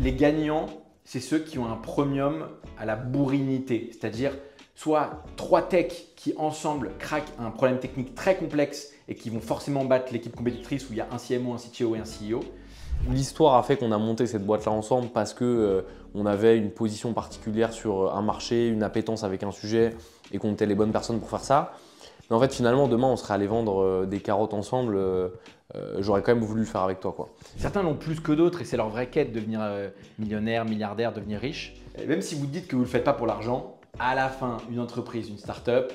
les gagnants, c'est ceux qui ont un premium à la bourrinité, c'est-à-dire soit 3 techs qui ensemble craquent un problème technique très complexe et qui vont forcément battre l'équipe compétitrice où il y a un CMO, un CTO et un CEO. L'histoire a fait qu'on a monté cette boîte-là ensemble parce que on avait une position particulière sur un marché, une appétence avec un sujet et qu'on était les bonnes personnes pour faire ça. Mais en fait, finalement, demain, on serait allé vendre des carottes ensemble. J'aurais quand même voulu le faire avec toi, quoi. Certains l'ont plus que d'autres et c'est leur vraie quête, devenir millionnaire, milliardaire, devenir riche. Et même si vous dites que vous ne le faites pas pour l'argent, à la fin, une entreprise, une start-up,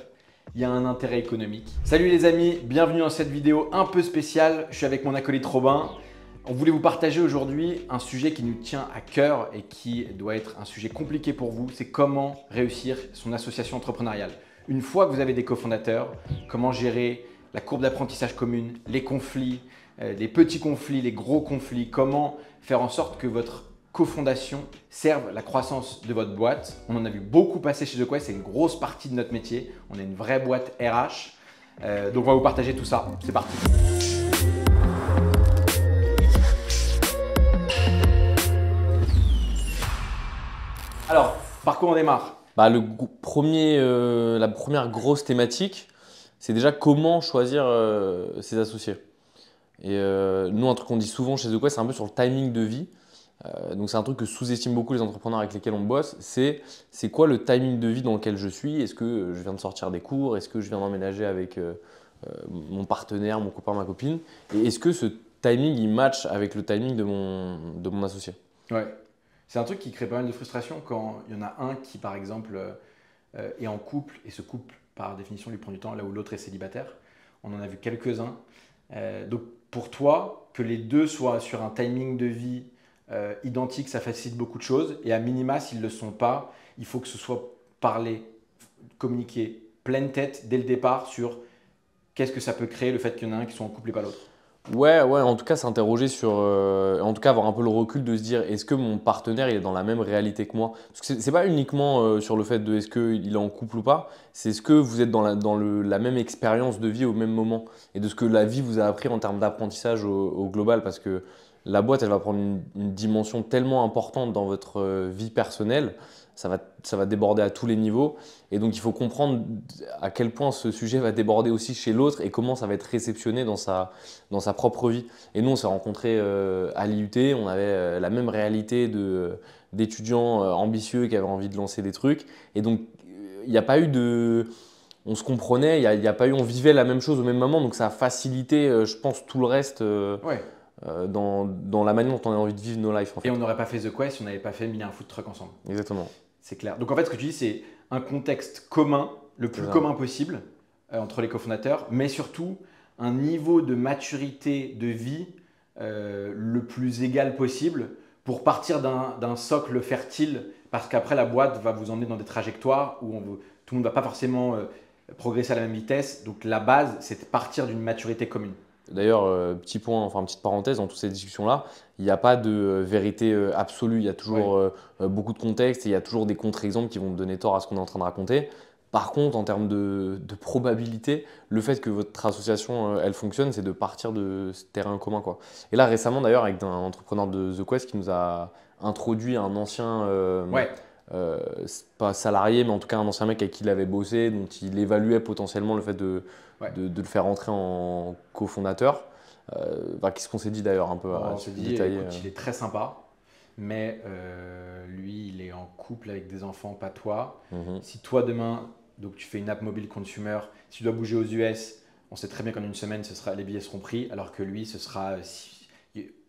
il y a un intérêt économique. Salut les amis, bienvenue dans cette vidéo un peu spéciale. Je suis avec mon acolyte Robin. On voulait vous partager aujourd'hui un sujet qui nous tient à cœur et qui doit être un sujet compliqué pour vous. C'est comment réussir son association entrepreneuriale. Une fois que vous avez des cofondateurs, comment gérer la courbe d'apprentissage commune, les conflits, les petits conflits, les gros conflits, comment faire en sorte que votre cofondation serve la croissance de votre boîte. On en a vu beaucoup passer chez The Quest, c'est une grosse partie de notre métier. On est une vraie boîte RH. Donc on va vous partager tout ça. C'est parti. Alors, par quoi on démarre? La première grosse thématique, c'est déjà comment choisir ses associés. Et nous, un truc qu'on dit souvent chez The Quest, c'est un peu sur le timing de vie. Donc c'est un truc que sous-estiment beaucoup les entrepreneurs avec lesquels on bosse. C'est quoi le timing de vie dans lequel je suis? Est-ce que je viens de sortir des cours? Est-ce que je viens d'emménager avec mon partenaire, mon copain, ma copine? Et est-ce que ce timing, il match avec le timing de mon associé? Ouais. C'est un truc qui crée pas mal de frustration quand il y en a un qui, par exemple, est en couple et ce couple, par définition, lui prend du temps là où l'autre est célibataire. On en a vu quelques-uns. Donc, pour toi, que les deux soient sur un timing de vie identique, ça facilite beaucoup de choses. Et à minima, s'ils ne le sont pas, il faut que ce soit parlé, communiqué, pleine tête dès le départ sur qu'est-ce que ça peut créer le fait qu'il y en a un qui soit en couple et pas l'autre. Ouais, en tout cas s'interroger sur, en tout cas avoir un peu le recul de se dire est-ce que mon partenaire il est dans la même réalité que moi? Parce que c'est pas uniquement sur le fait de est-ce qu'il est en couple ou pas, c'est est-ce que vous êtes dans la même expérience de vie au même moment et de ce que la vie vous a appris en termes d'apprentissage au global parce que la boîte elle va prendre une dimension tellement importante dans votre vie personnelle, ça va déborder à tous les niveaux et donc il faut comprendre à quel point ce sujet va déborder aussi chez l'autre et comment ça va être réceptionné dans sa propre vie. Et nous, on s'est rencontrés à l'IUT, on avait la même réalité d'étudiants ambitieux qui avaient envie de lancer des trucs. Et donc, il n'y a pas eu de… On se comprenait, il y a pas eu… On vivait la même chose au même moment, donc ça a facilité, je pense, tout le reste Ouais. dans la manière dont on a envie de vivre nos lives. En fait. Et on n'aurait pas fait The Quest si on n'avait pas fait Mille et un food truck ensemble. Exactement. C'est clair. Donc en fait, ce que tu dis, c'est un contexte commun, le plus commun possible entre les cofondateurs, mais surtout un niveau de maturité de vie le plus égal possible pour partir d'un socle fertile, parce qu'après la boîte va vous emmener dans des trajectoires où tout le monde ne va pas forcément progresser à la même vitesse. Donc la base, c'est de partir d'une maturité commune. D'ailleurs, petit point, enfin petite parenthèse, dans toutes ces discussions-là, il n'y a pas de vérité absolue. Il y a toujours beaucoup de contexte et il y a toujours des contre-exemples qui vont donner tort à ce qu'on est en train de raconter. Par contre, en termes de probabilité, le fait que votre association elle fonctionne, c'est de partir de ce terrain commun, quoi. Et là, récemment, d'ailleurs, avec un entrepreneur de The Quest qui nous a introduit un ancien, pas salarié, mais en tout cas un ancien mec avec qui il avait bossé, dont il évaluait potentiellement le fait de le faire rentrer en cofondateur. Qu'est-ce qu'on s'est dit d'ailleurs un peu on s'est dit, écoute, il est très sympa, mais lui, il est en couple avec des enfants, pas toi. Si toi, demain, donc tu fais une app mobile consumer, si tu dois bouger aux US, on sait très bien qu'en une semaine, les billets seront pris, alors que lui, ce sera,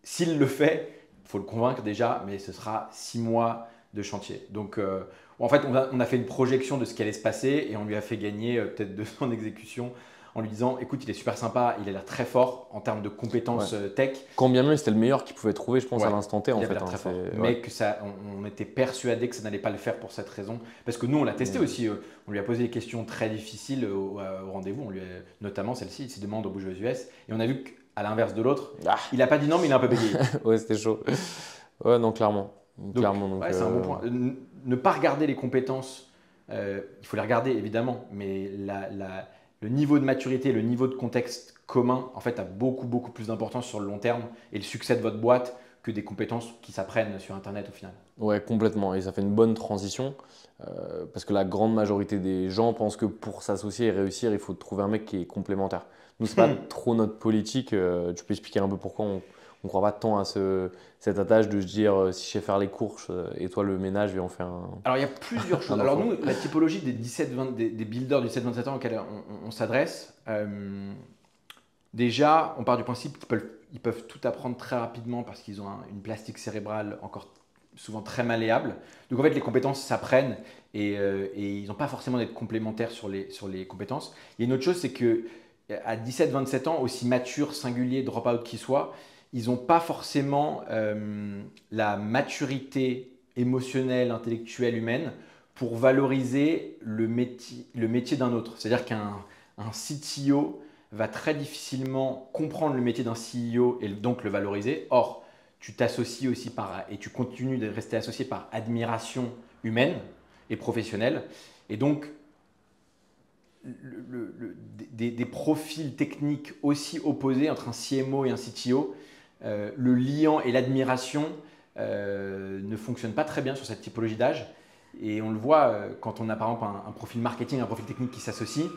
s'il le fait, il faut le convaincre déjà, mais ce sera 6 mois de chantier. Donc, en fait, on a fait une projection de ce qui allait se passer et on lui a fait gagner peut-être 2 ans d'exécution en lui disant écoute, il est super sympa, il a l'air très fort en termes de compétences tech. Quand bien même c'était le meilleur qu'il pouvait trouver, je pense, à l'instant T. Il avait l'air très fort. Mais que on était persuadé que ça n'allait pas le faire pour cette raison. Parce que nous, on l'a testé aussi. On lui a posé des questions très difficiles au rendez-vous. Notamment celle-ci, il s'est demandé de bouger aux US. Et on a vu qu'à l'inverse de l'autre, il n'a pas dit non, mais il a un peu bégayé. Ouais, c'était chaud. Ouais, non, clairement. Donc, c'est un bon point. Ne pas regarder les compétences, il faut les regarder évidemment, mais le niveau de maturité, le niveau de contexte commun, en fait, a beaucoup plus d'importance sur le long terme et le succès de votre boîte que des compétences qui s'apprennent sur Internet au final. Ouais, complètement. Et ça fait une bonne transition parce que la grande majorité des gens pensent que pour s'associer et réussir, il faut trouver un mec qui est complémentaire. Nous, c'est pas trop notre politique. Tu peux expliquer un peu pourquoi on ne croit pas tant à cet adage de se dire si je sais faire les courses et toi le ménage, viens en faire un. Alors il y a plusieurs choses. Alors nous, la typologie des des builders du 17-27 ans auxquels on s'adresse, déjà, on part du principe qu'ils peuvent tout apprendre très rapidement parce qu'ils ont une plastique cérébrale encore souvent très malléable. Donc en fait, les compétences s'apprennent et ils n'ont pas forcément d'être complémentaires sur les compétences. Il y a une autre chose, c'est que à 17-27 ans, aussi mature, singulier, drop-out qu'ils soient, ils n'ont pas forcément la maturité émotionnelle, intellectuelle, humaine pour valoriser le métier d'un autre. C'est-à-dire qu'un CTO va très difficilement comprendre le métier d'un CEO et donc le valoriser. Or, tu t'associes aussi et tu continues de rester associé par admiration humaine et professionnelle. Et donc, des profils techniques aussi opposés entre un CMO et un CTO, le liant et l'admiration ne fonctionnent pas très bien sur cette typologie d'âge. Et on le voit quand on a par exemple un profil marketing, un profil technique qui s'associe.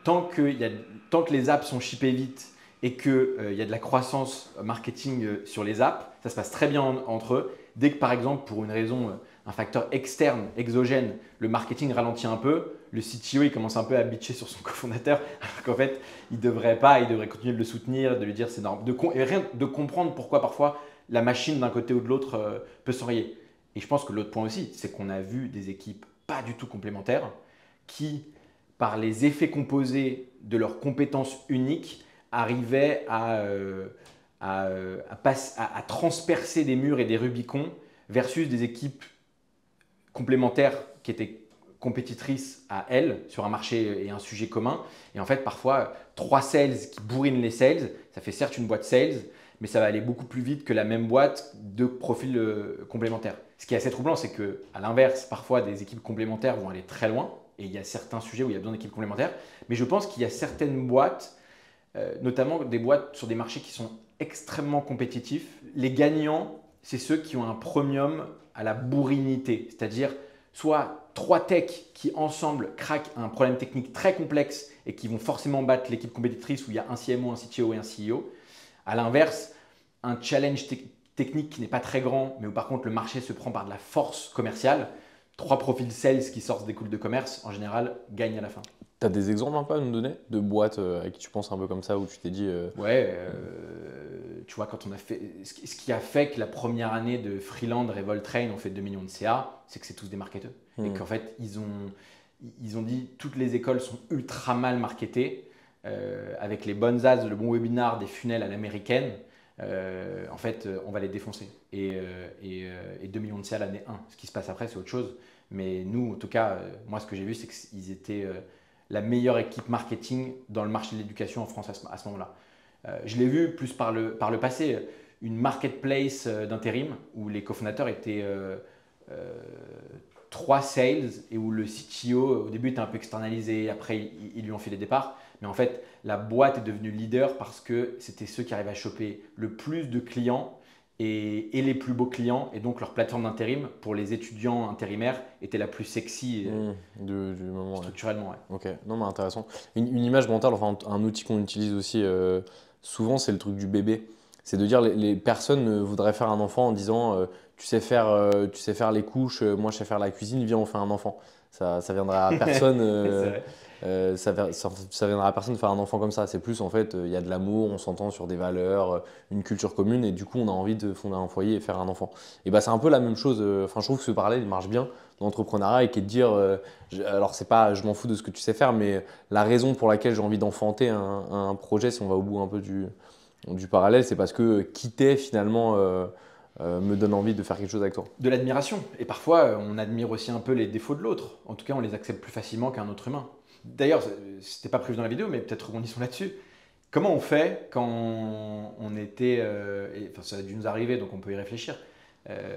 Tant que les apps sont shippées vite et qu'il y a de la croissance marketing sur les apps, ça se passe très bien entre eux. Dès que par exemple, pour une raison, un facteur externe, exogène, le marketing ralentit un peu, le CTO il commence un peu à bitcher sur son cofondateur, alors qu'en fait, il ne devrait pas, il devrait continuer de le soutenir, de lui dire c'est normal, et rien de comprendre pourquoi parfois la machine d'un côté ou de l'autre peut s'enrayer. Et je pense que l'autre point aussi, c'est qu'on a vu des équipes pas du tout complémentaires qui, par les effets composés de leurs compétences uniques, arrivaient à transpercer des murs et des Rubicons versus des équipes complémentaires qui étaient compétitrices à elles sur un marché et un sujet commun. Et en fait, parfois, 3 sales qui bourrinent les sales, ça fait certes une boîte sales, mais ça va aller beaucoup plus vite que la même boîte de profils complémentaires. Ce qui est assez troublant, c'est qu'à l'inverse, parfois, des équipes complémentaires vont aller très loin. Et il y a certains sujets où il y a besoin d'équipes complémentaires. Mais je pense qu'il y a certaines boîtes, notamment des boîtes sur des marchés qui sont extrêmement compétitifs. Les gagnants, c'est ceux qui ont un premium à la bourrinité. C'est-à-dire soit 3 techs qui ensemble craquent un problème technique très complexe et qui vont forcément battre l'équipe compétitrice où il y a un CMO, un CTO et un CEO. À l'inverse, un challenge technique qui n'est pas très grand, mais où par contre le marché se prend par de la force commerciale. 3 profils sales qui sortent des écoles de commerce, en général, gagnent à la fin. Tu as des exemples un peu à nous donner de boîtes à qui tu penses un peu comme ça, où tu t'es dit… Ouais, tu vois, quand on a fait… Ce qui a fait que la première année de Freeland, Revoltrain, on fait 2 millions de CA, c'est que c'est tous des marketeurs. Et qu'en fait, ils ont dit toutes les écoles sont ultra mal marketées, avec les bonnes ads, le bon webinar, des funnels à l'américaine. En fait, on va les défoncer. Et 2 millions de CA l'année 1. Ce qui se passe après, c'est autre chose. Mais nous, en tout cas, moi, ce que j'ai vu, c'est qu'ils étaient la meilleure équipe marketing dans le marché de l'éducation en France à ce moment-là. Je l'ai vu plus par le passé, une marketplace d'intérim où les cofondateurs étaient 3 sales et où le CTO, au début, était un peu externalisé. Après, ils lui ont fait les départs. Mais en fait, la boîte est devenue leader parce que c'était ceux qui arrivaient à choper le plus de clients et les plus beaux clients. Et donc, leur plateforme d'intérim pour les étudiants intérimaires était la plus sexy du moment, structurellement. Ouais. Ok, non mais intéressant. Une image mentale, enfin un outil qu'on utilise aussi souvent, c'est le truc du bébé. C'est de dire les personnes voudraient faire un enfant en disant tu sais faire les couches, moi je sais faire la cuisine, viens on fait un enfant. Ça viendra à personne. Ça viendra à personne de faire un enfant comme ça. C'est plus en fait, il y a de l'amour, on s'entend sur des valeurs, une culture commune et du coup on a envie de fonder un foyer et faire un enfant. Et bah c'est un peu la même chose. Enfin je trouve que ce parallèle il marche bien dans l'entrepreneuriat et qui est de dire, alors c'est pas, je m'en fous de ce que tu sais faire, mais la raison pour laquelle j'ai envie d'enfanter un projet, si on va au bout un peu du parallèle, c'est parce que quitter finalement me donne envie de faire quelque chose avec toi. De l'admiration. Et parfois, on admire aussi un peu les défauts de l'autre. En tout cas, on les accepte plus facilement qu'un autre humain. D'ailleurs, c'était pas prévu dans la vidéo, mais peut-être rebondissons là-dessus. Comment on fait quand on était… enfin, ça a dû nous arriver, donc on peut y réfléchir.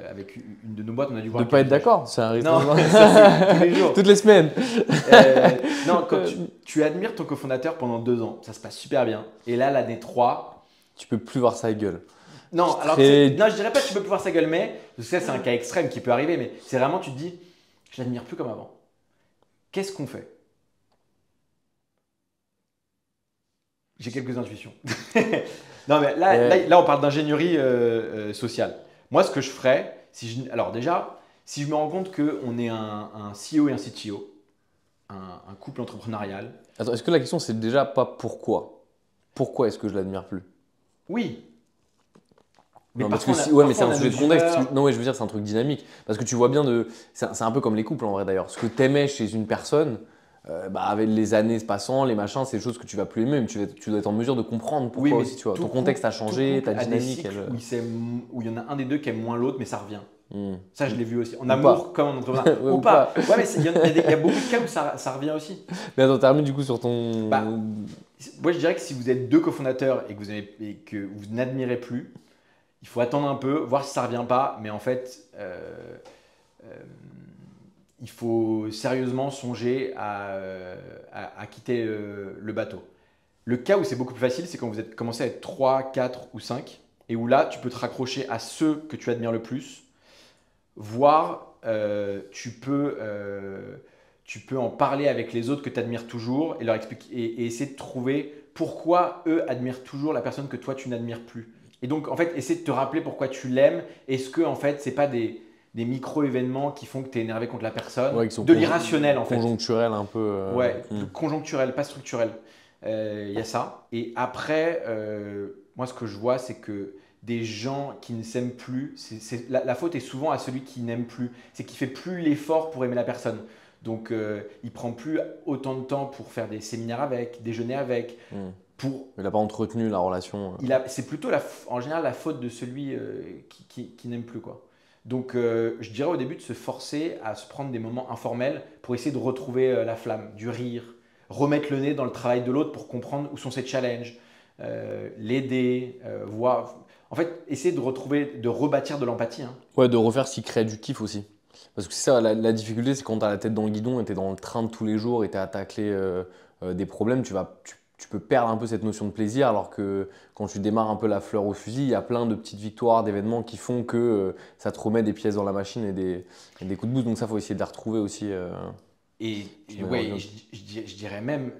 Avec une de nos boîtes, on a dû voir… De ne pas être d'accord, ça arrive non, ça, tous les jours. Toutes les semaines. Non, quand tu admires ton cofondateur pendant 2 ans, ça se passe super bien. Et là, l'année 3… Tu peux plus voir sa gueule. Non, alors non, je dirais pas que tu peux pouvoir sa gueule, mais parce que ça, c'est un cas extrême qui peut arriver, mais c'est vraiment, tu te dis, je l'admire plus comme avant. Qu'est-ce qu'on fait? J'ai quelques intuitions. Non, mais là, on parle d'ingénierie sociale. Moi, ce que je ferais, alors déjà, si je me rends compte qu'on est un CEO et un CTO, un couple entrepreneurial. Attends, est-ce que la question, c'est déjà pas pourquoi? Pourquoi est-ce que je l'admire plus? Oui, mais Non, parce que parfois, mais c'est on un a sujet nos de contexte. humeurs. Non, ouais, je veux dire, c'est un truc dynamique. Parce que tu vois bien c'est un peu comme les couples en vrai d'ailleurs. Ce que t'aimais chez une personne, bah, avec les années se passant, les machins, c'est des choses que tu vas plus aimer, mais tu dois être en mesure de comprendre Oui, pourquoi mais aussi, tu vois. tout Ton contexte a tout changé, couple ta a des dynamique, cycles elle. où il y en a un des deux qui aime moins l'autre, mais ça revient. Ça, je l'ai vu aussi. En Ou amour pas. comme en entrepreneur. Ouais, Ou ou pas. pas. Ouais, mais il y a beaucoup de cas où ça revient aussi. Mais attends, termine du coup sur ton. Bah, moi, je dirais que si vous êtes deux cofondateurs et que vous n'admirez plus, il faut attendre un peu, voir si ça revient pas. Mais en fait, euh, il faut sérieusement songer à quitter le bateau. Le cas où c'est beaucoup plus facile, c'est quand vous êtes commencé à être 3, 4 ou 5, et où là, tu peux te raccrocher à ceux que tu admires le plus, voire tu peux en parler avec les autres que tu admires toujours et leur expliquer et essayer de trouver pourquoi eux admirent toujours la personne que toi tu n'admires plus. Et donc en fait, essayer de te rappeler pourquoi tu l'aimes. Est-ce que en fait, c'est pas des micro-événements qui font que tu es énervé contre la personne, Ouais, qui sont de l'irrationnel en fait. conjoncturels un peu. Ouais, conjoncturel, pas structurel. Il y a ça. Et après, moi, ce que je vois, c'est que des gens qui ne s'aiment plus, la faute est souvent à celui qui n'aime plus. C'est qu'il fait plus l'effort pour aimer la personne. Donc, il prend plus autant de temps pour faire des séminaires avec, déjeuner avec. Hmm. Pour, Il n'a pas entretenu la relation. c'est plutôt en général la faute de celui qui n'aime plus, quoi. Donc, je dirais au début de se forcer à se prendre des moments informels pour essayer de retrouver la flamme, du rire, remettre le nez dans le travail de l'autre pour comprendre où sont ses challenges, l'aider, voir. En fait, essayer de retrouver, de rebâtir de l'empathie, hein. Ouais, de refaire ce qui crée du kiff aussi. Parce que c'est ça, la difficulté, c'est quand tu as la tête dans le guidon et tu es dans le train de tous les jours et tu es à tacler des problèmes, tu peux perdre un peu cette notion de plaisir, alors que quand tu démarres un peu la fleur au fusil, il y a plein de petites victoires, d'événements qui font que ça te remet des pièces dans la machine et des coups de boost. Donc ça, il faut essayer de les retrouver aussi. Ouais, je dirais même,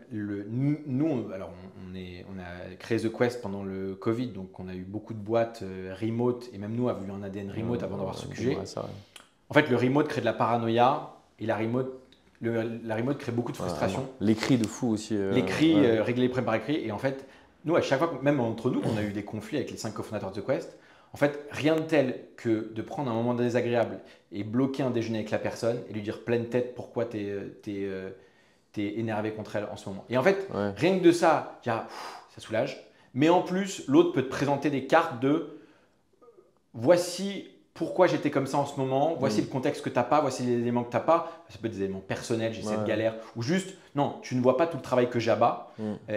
alors on a créé The Quest pendant le Covid, donc on a eu beaucoup de boîtes remote, et même nous avons eu un ADN remote avant d'avoir ce QG. Ouais, ça, ouais. En fait, le remote crée de la paranoïa, et la remote crée beaucoup de frustration. L'écrit de fou aussi. L'écrit, Ouais. régler les problèmes par écrit, et en fait, nous, à chaque fois, même entre nous, on a eu des conflits avec les 5 cofondateurs de The Quest. En fait, rien de tel que de prendre un moment désagréable et bloquer un déjeuner avec la personne et lui dire pleine tête pourquoi tu es énervé contre elle en ce moment. Et en fait, Ouais. rien que de ça, ça soulage. Mais en plus, l'autre peut te présenter des cartes de voici pourquoi j'étais comme ça en ce moment, voici le contexte que tu n'as pas, voici les éléments que tu n'as pas. Ça peut être des éléments personnels, j'ai cette galère, ou juste, non, tu ne vois pas tout le travail que j'abats.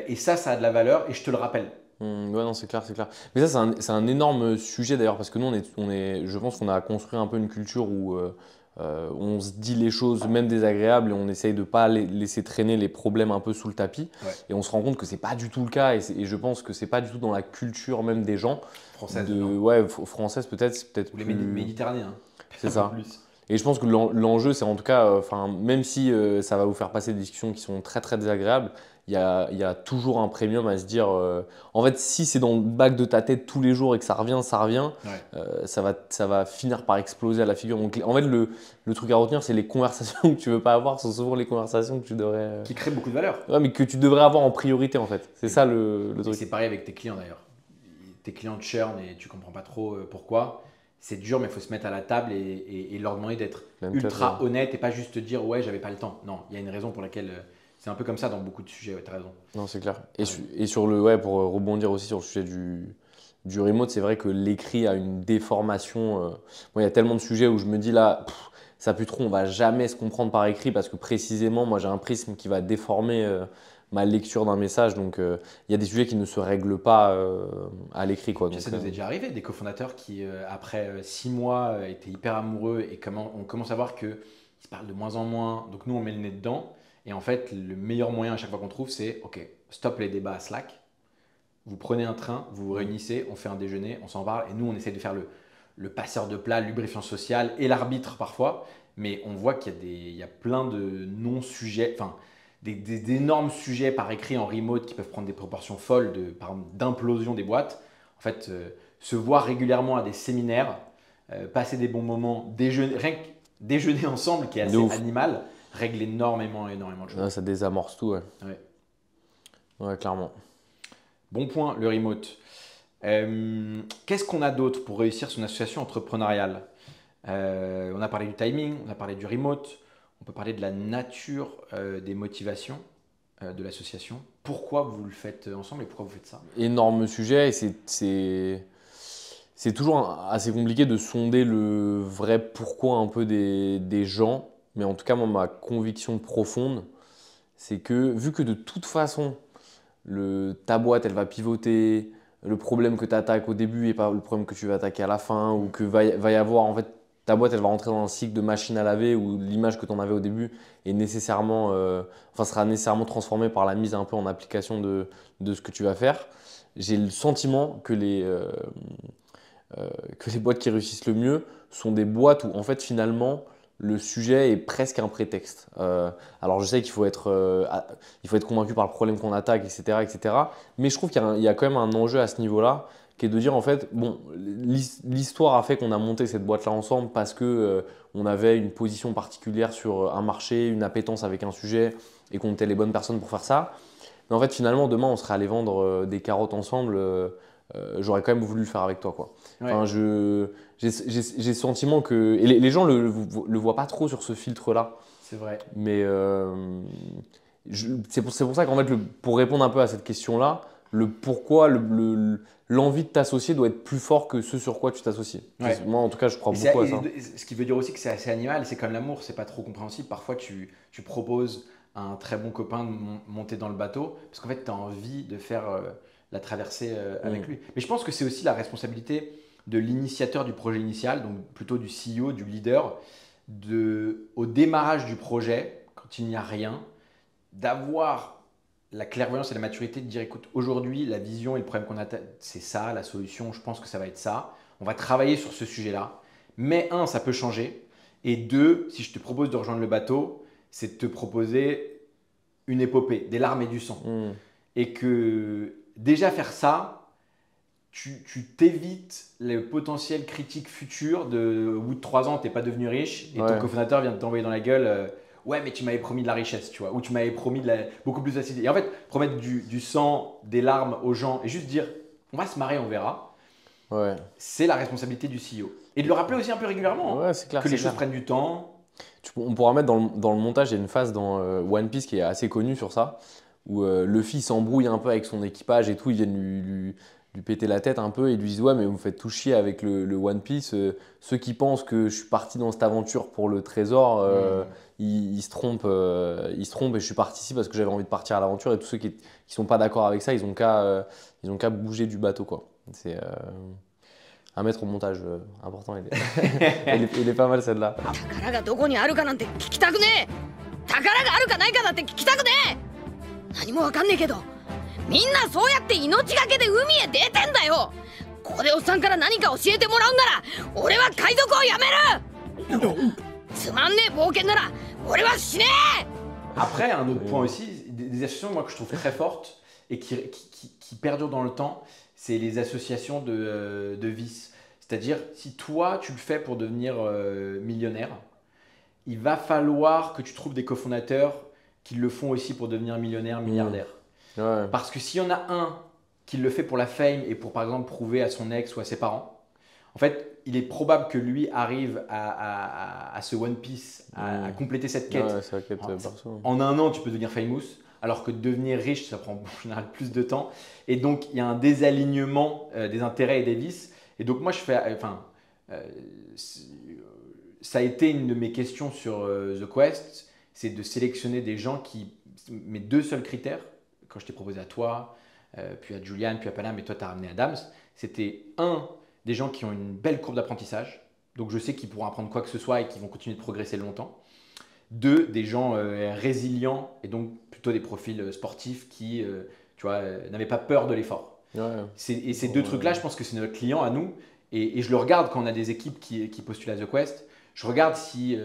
Et ça a de la valeur et je te le rappelle. Ouais, non, c'est clair, c'est clair. Mais ça, c'est un énorme sujet d'ailleurs, parce que nous, je pense qu'on a construit un peu une culture où on se dit les choses, même désagréables, et on essaye de ne pas laisser traîner les problèmes un peu sous le tapis. Ouais. Et on se rend compte que c'est pas du tout le cas, et je pense que c'est pas du tout dans la culture même des gens. Française, ouais, française peut-être, c'est peut-être ou les plus. méditerranéens. C'est ça. Plus. Et je pense que l'enjeu, c'est en tout cas, même si ça va vous faire passer des discussions qui sont très très désagréables, il y a toujours un premium à se dire, en fait, si c'est dans le bac de ta tête tous les jours et que ça revient, Ouais. ça va finir par exploser à la figure. Donc, en fait, le truc à retenir, c'est les conversations que tu veux pas avoir, sont souvent les conversations que tu devrais. Qui créent beaucoup de valeur. Ouais, mais que tu devrais avoir en priorité, en fait. C'est ça le Et truc. c'est pareil avec tes clients d'ailleurs. Tes clients te churn et tu comprends pas trop pourquoi. C'est dur, mais il faut se mettre à la table et leur demander d'être ultra honnête et pas juste te dire ouais, j'avais pas le temps. Non, il y a une raison pour laquelle. C'est un peu comme ça dans beaucoup de sujets, ouais, tu as raison. Non, c'est clair. Et sur le, ouais, pour rebondir aussi sur le sujet du remote, c'est vrai que l'écrit a une déformation. Bon, il y a tellement de sujets où je me dis là, ça pue trop, on va jamais se comprendre par écrit parce que précisément, moi j'ai un prisme qui va déformer ma lecture d'un message. Donc il y a des sujets qui ne se règlent pas à l'écrit, quoi. Donc, ça nous est déjà arrivé, des cofondateurs qui, après 6 mois, étaient hyper amoureux et on commence à voir qu'ils se parlent de moins en moins. Donc nous, on met le nez dedans. Et en fait, le meilleur moyen à chaque fois qu'on trouve, c'est OK, stop les débats à Slack. vous prenez un train, vous vous réunissez, on fait un déjeuner, on s'en parle et nous on essaie de faire le passeur de plat, le lubrifiant social et l'arbitre parfois, mais on voit qu'il y a plein de non-sujets, enfin des énormes sujets par écrit en remote qui peuvent prendre des proportions folles par exemple, d'implosion des boîtes. En fait, se voir régulièrement à des séminaires, passer des bons moments, rien que déjeuner ensemble qui est assez animal, règle énormément de choses. Ouais, ça désamorce tout, ouais. Ouais, clairement. Bon point, le remote. Qu'est-ce qu'on a d'autre pour réussir son association entrepreneuriale? On a parlé du timing, on a parlé du remote, on peut parler de la nature des motivations de l'association. Pourquoi vous le faites ensemble et pourquoi vous faites ça? Énorme sujet et c'est toujours assez compliqué de sonder le vrai pourquoi un peu des gens. Mais en tout cas, moi, ma conviction profonde, c'est que vu que de toute façon, ta boîte, elle va pivoter, le problème que tu attaques au début n'est pas le problème que tu vas attaquer à la fin, ou que va y avoir, en fait, ta boîte, elle va rentrer dans un cycle de machine à laver où l'image que tu en avais au début est nécessairement, sera nécessairement transformée par la mise un peu en application de ce que tu vas faire. J'ai le sentiment que les boîtes qui réussissent le mieux sont des boîtes où, en fait, finalement, le sujet est presque un prétexte. Alors je sais qu'il faut être convaincu par le problème qu'on attaque, etc., etc. Mais je trouve qu'il y a quand même un enjeu à ce niveau-là, qui est de dire en fait, bon, l'histoire a fait qu'on a monté cette boîte-là ensemble parce que on avait une position particulière sur un marché, une appétence avec un sujet et qu'on était les bonnes personnes pour faire ça. Mais en fait, finalement, demain, on serait allé vendre des carottes ensemble. J'aurais quand même voulu le faire avec toi, quoi. Ouais. Enfin, j'ai le sentiment que… Et les gens le voient pas trop sur ce filtre-là. C'est vrai. Mais c'est pour ça qu'en fait, pour répondre un peu à cette question-là, le pourquoi, l'envie de t'associer doit être plus fort que ce sur quoi tu t'associes. Ouais. Moi, en tout cas, je crois beaucoup à ça. Ce qui veut dire aussi que c'est assez animal, c'est comme l'amour, c'est pas trop compréhensible. Parfois, tu proposes à un très bon copain de monter dans le bateau parce qu'en fait, tu as envie de faire la traversée avec lui. Mais je pense que c'est aussi la responsabilité de l'initiateur du projet initial, donc plutôt du CEO, du leader, au démarrage du projet, quand il n'y a rien, d'avoir la clairvoyance et la maturité de dire écoute, aujourd'hui, la vision et le problème qu'on a, c'est ça, la solution, je pense que ça va être ça. On va travailler sur ce sujet-là. Mais un, ça peut changer. Et deux, si je te propose de rejoindre le bateau, c'est de te proposer une épopée, des larmes et du sang. Et que déjà faire ça, tu t'évites les potentiels critiques futures au bout de 3 ans, tu n'es pas devenu riche et ton cofondateur vient de t'envoyer dans la gueule ouais, mais tu m'avais promis de la richesse, tu vois, ou tu m'avais promis beaucoup plus d'activité. Et en fait, promettre du sang, des larmes aux gens et juste dire on va se marrer, on verra, c'est la responsabilité du CEO. Et de le rappeler aussi un peu régulièrement, c'est clair, que les choses prennent du temps. On pourra mettre dans le montage, il y a une phase dans One Piece qui est assez connue sur ça, où Luffy s'embrouille un peu avec son équipage et tout, ils viennent lui péter la tête un peu et lui disent ouais mais vous me faites tout chier avec le One Piece, ceux qui pensent que je suis parti dans cette aventure pour le trésor, ils se trompent et je suis parti ici parce que j'avais envie de partir à l'aventure et tous ceux qui sont pas d'accord avec ça ils ont qu'à bouger du bateau, quoi. C'est à mettre au montage, important. Il est pas mal celle-là. Après, un autre point aussi, des associations moi, que je trouve très fortes et qui perdurent dans le temps, c'est les associations de vices. C'est-à-dire, si toi, tu le fais pour devenir millionnaire, il va falloir que tu trouves des cofondateurs qui le font aussi pour devenir millionnaire, milliardaire. Parce que s'il y en a un qui le fait pour la fame et pour, par exemple, prouver à son ex ou à ses parents, en fait, il est probable que lui arrive à ce One Piece, à compléter cette quête. En un an, tu peux devenir famous, alors que devenir riche, ça prend en général plus de temps. Et donc, il y a un désalignement des intérêts et des vices. Et donc, moi, ça a été une de mes questions sur The Quest, c'est de sélectionner des gens mes 2 seuls critères, quand je t'ai proposé à toi, puis à Julian, puis à Panam, et toi, tu as ramené Adams, c'était des gens qui ont une belle courbe d'apprentissage, donc je sais qu'ils pourront apprendre quoi que ce soit et qu'ils vont continuer de progresser longtemps. 2, des gens résilients et donc plutôt des profils sportifs qui n'avaient pas peur de l'effort. Ouais. Et ces deux trucs-là, je pense que c'est notre client à nous. Et je le regarde quand on a des équipes qui postulent à The Quest. Je regarde si,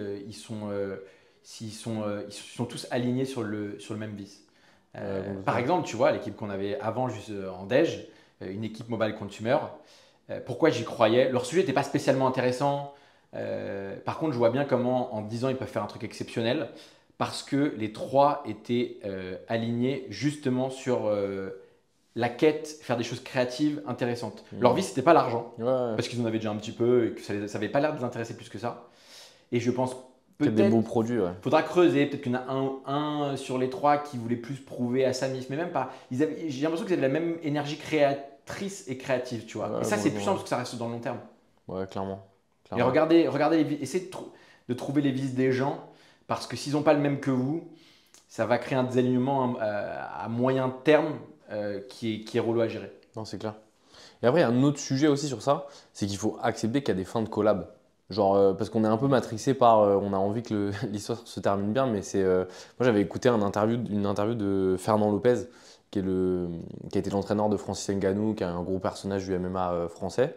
s'ils sont tous alignés sur le même vice. Par exemple, tu vois, l'équipe qu'on avait avant, juste en Dej, une équipe mobile consumer, pourquoi j'y croyais? Leur sujet n'était pas spécialement intéressant. Par contre, je vois bien comment en 10 ans, ils peuvent faire un truc exceptionnel parce que les trois étaient alignés justement sur la quête, faire des choses créatives, intéressantes. Leur vie, c'était pas l'argent, Ouais. parce qu'ils en avaient déjà un petit peu et que ça n'avait pas l'air de les intéresser plus que ça. Et je pense Peut-être des beaux peut-être, produits, ouais. faudra creuser, peut-être qu'il y en a un sur les trois qui voulait plus prouver à Samis, mais même pas. J'ai l'impression qu'ils avaient la même énergie créatrice et créative, tu vois. Ouais, Et ça, c'est bon, puissant parce que ça reste dans le long terme. ouais, clairement. Et regardez essayez de trouver les vices des gens, parce que s'ils n'ont pas le même que vous, ça va créer un désalignement à moyen terme qui est relou à gérer. Non, c'est clair. Et après, il y a un autre sujet aussi sur ça, c'est qu'il faut accepter qu'il y a des fins de collab. Genre, parce qu'on est un peu matrixé par, on a envie que l'histoire se termine bien, mais moi j'avais écouté une interview de Fernand Lopez, qui a été l'entraîneur de Francis Ngannou, qui est un gros personnage du MMA français,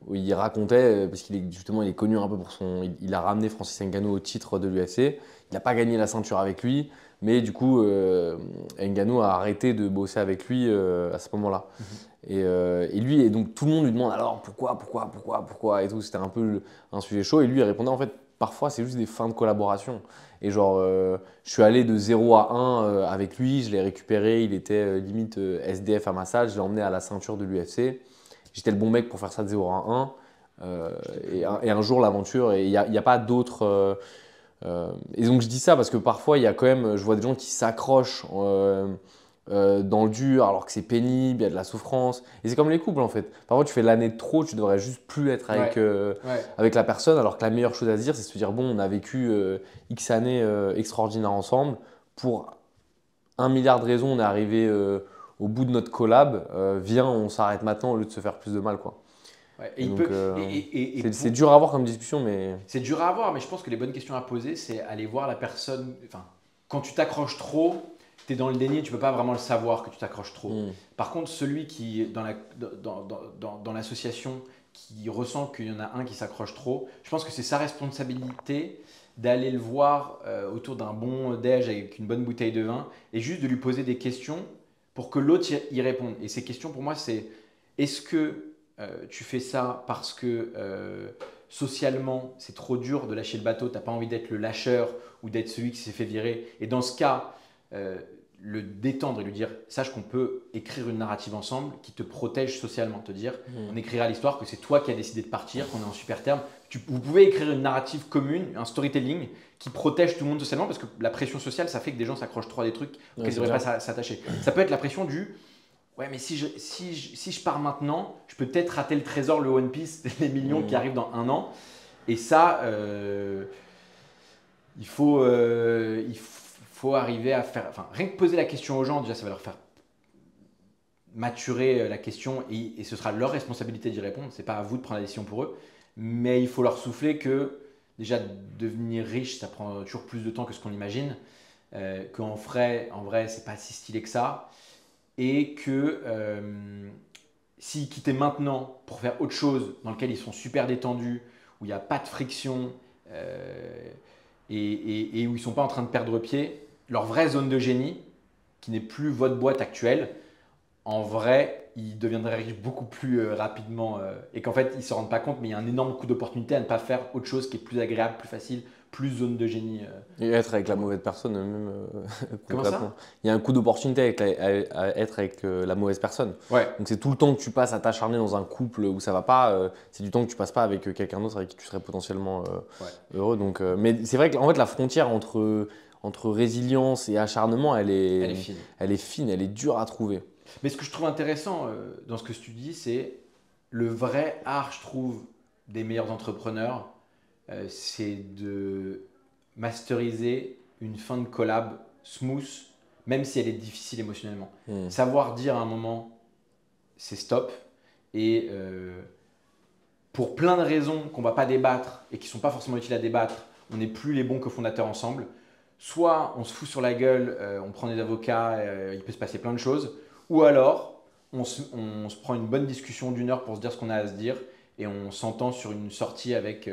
où il racontait, parce justement il est connu un peu pour il a ramené Francis Ngannou au titre de l'UFC, il n'a pas gagné la ceinture avec lui, mais du coup Ngannou a arrêté de bosser avec lui à ce moment-là. Et lui, et donc tout le monde lui demande alors pourquoi et tout. C'était un peu un sujet chaud. Et lui, il répondait en fait, parfois c'est juste des fins de collaboration. Et genre, je suis allé de 0 à 1 avec lui, je l'ai récupéré, il était limite SDF à ma salle, je l'ai emmené à la ceinture de l'UFC. J'étais le bon mec pour faire ça de 0 à 1. Et un jour, l'aventure, et il n'y a pas d'autre. Et donc je dis ça parce que parfois, il y a quand même, je vois des gens qui s'accrochent. Dans le dur alors que c'est pénible, il y a de la souffrance. Et c'est comme les couples en fait. Parfois tu fais l'année de trop, tu devrais juste plus être avec la personne alors que la meilleure chose à se dire c'est de se dire bon on a vécu X années extraordinaires ensemble. Pour 1 milliard de raisons on est arrivé au bout de notre collab. Viens on s'arrête maintenant au lieu de se faire plus de mal quoi. Ouais, Et donc c'est dur à avoir comme discussion mais… C'est dur à avoir, mais je pense que les bonnes questions à poser, c'est aller voir la personne. Enfin, quand tu t'accroches trop, tu es dans le déni, tu ne peux pas vraiment le savoir que tu t'accroches trop. Par contre, celui qui, dans l'association, qui ressent qu'il y en a un qui s'accroche trop, je pense que c'est sa responsabilité d'aller le voir autour d'un bon déj avec une bonne bouteille de vin et juste de lui poser des questions pour que l'autre y réponde. Et ces questions, pour moi, c'est est-ce que tu fais ça parce que socialement, c'est trop dur de lâcher le bateau, tu n'as pas envie d'être le lâcheur ou d'être celui qui s'est fait virer. Et dans ce cas, le détendre et lui dire sache qu'on peut écrire une narrative ensemble qui te protège socialement, te dire on écrira l'histoire que c'est toi qui as décidé de partir, qu'on est en super terme. Vous pouvez écrire une narrative commune, un storytelling qui protège tout le monde socialement parce que la pression sociale ça fait que des gens s'accrochent trop à des trucs auxquels ils ne devraient pas s'attacher. Ça peut être la pression du ouais mais si je pars maintenant, je peux peut-être rater le trésor, le One Piece, les millions qui arrivent dans 1 an. Et ça, il faut arriver à faire… Enfin, rien que poser la question aux gens, déjà, ça va leur faire maturer la question et ce sera leur responsabilité d'y répondre. Ce n'est pas à vous de prendre la décision pour eux. Mais il faut leur souffler que déjà, devenir riche, ça prend toujours plus de temps que ce qu'on imagine. En vrai, ce n'est pas si stylé que ça. Et que s'ils quittaient maintenant pour faire autre chose dans lequel ils sont super détendus, où il n'y a pas de friction et où ils ne sont pas en train de perdre pied, leur vraie zone de génie, qui n'est plus votre boîte actuelle, en vrai, ils deviendraient riches beaucoup plus rapidement et qu'en fait, ils ne se rendent pas compte, mais il y a un énorme coup d'opportunité à ne pas faire autre chose qui est plus agréable, plus facile, plus zone de génie. Et être avec la mauvaise personne, même Comment ça ? Il y a un coup d'opportunité à être avec la mauvaise personne. Ouais. Donc c'est tout le temps que tu passes à t'acharner dans un couple où ça va pas, c'est du temps que tu passes pas avec quelqu'un d'autre avec qui tu serais potentiellement heureux. Donc, mais c'est vrai qu'en fait, la frontière entre résilience et acharnement, elle est fine. Elle est dure à trouver. Mais ce que je trouve intéressant dans ce que tu dis, c'est le vrai art, je trouve, des meilleurs entrepreneurs, c'est de masteriser une fin de collab smooth, même si elle est difficile émotionnellement. Savoir dire à un moment, c'est stop, et pour plein de raisons qu'on ne va pas débattre et qui ne sont pas forcément utiles à débattre, on n'est plus les bons cofondateurs ensemble. Soit on se fout sur la gueule, on prend des avocats, il peut se passer plein de choses. Ou alors, on se prend une bonne discussion d'une heure pour se dire ce qu'on a à se dire et on s'entend sur une sortie avec